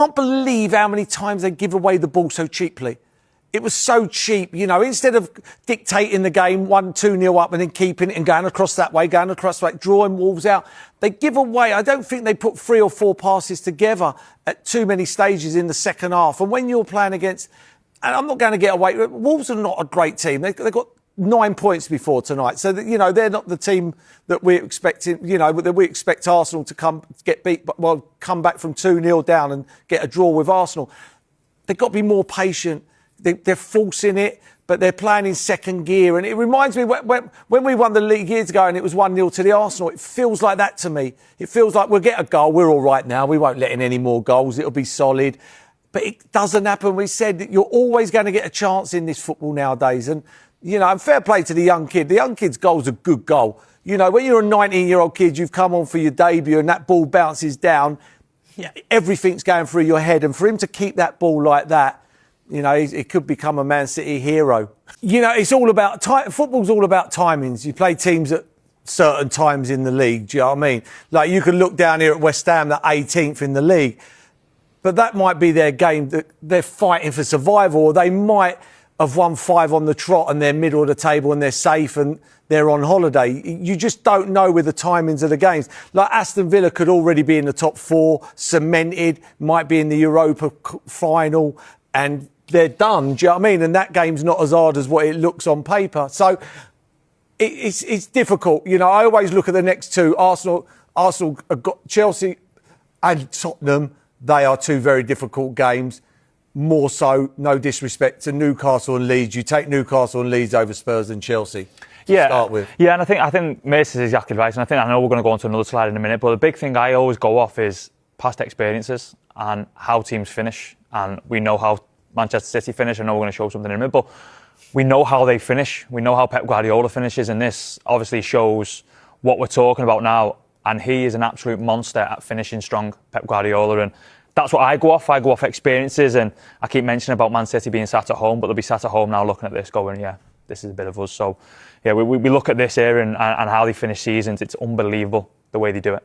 I can't believe how many times they give away the ball so cheaply. It was so cheap, you know, instead of dictating the game 1-2-0 up and then keeping it and going across that way, drawing Wolves out. They give away, I don't think they put 3 or 4 passes together at too many stages in the second half. And when you're playing against, and I'm not going to get away, Wolves are not a great team. They've got 9 points before tonight. So, that, you know, they're not the team that we're expecting, you know, that we expect Arsenal to come back from 2-0 down and get a draw with Arsenal. They've got to be more patient. They're forcing it, but they're playing in second gear. And it reminds me when we won the league years ago and it was 1-0 to the Arsenal, it feels like that to me. It feels like we'll get a goal. We're all right now. We won't let in any more goals. It'll be solid. But it doesn't happen. We said that you're always going to get a chance in this football nowadays. And, you know, and fair play to the young kid. The young kid's goal's a good goal. You know, when you're a 19-year-old kid, you've come on for your debut and that ball bounces down, everything's going through your head. And for him to keep that ball like that, you know, it could become a Man City hero. You know, it's all about football's all about timings. You play teams at certain times in the league. Do you know what I mean? Like you can look down here at West Ham, they're 18th in the league, but that might be their game. That they're fighting for survival, or they might have won 5 on the trot and they're middle of the table and they're safe and they're on holiday. You just don't know with the timings of the games. Like Aston Villa could already be in the top 4, cemented, might be in the Europa final, and they're done, do you know what I mean? And that game's not as hard as what it looks on paper. So it's difficult. You know, I always look at the next 2. Arsenal have got Chelsea and Tottenham. They are 2 very difficult games. More so, no disrespect to Newcastle and Leeds. You take Newcastle and Leeds over Spurs and Chelsea to start with. Yeah, and I think Mace is exactly right. And I know we're going to go on to another slide in a minute, but the big thing I always go off is past experiences and how teams finish. And we know how Manchester City finish. I know we're going to show something in a minute, but we know how they finish. We know how Pep Guardiola finishes, and this obviously shows what we're talking about now. And he is an absolute monster at finishing strong, Pep Guardiola, and that's what I go off. I go off experiences, and I keep mentioning about Man City being sat at home, but they'll be sat at home now looking at this going, yeah, this is a bit of us. So, yeah, we look at this here and how they finish seasons. It's unbelievable the way they do it.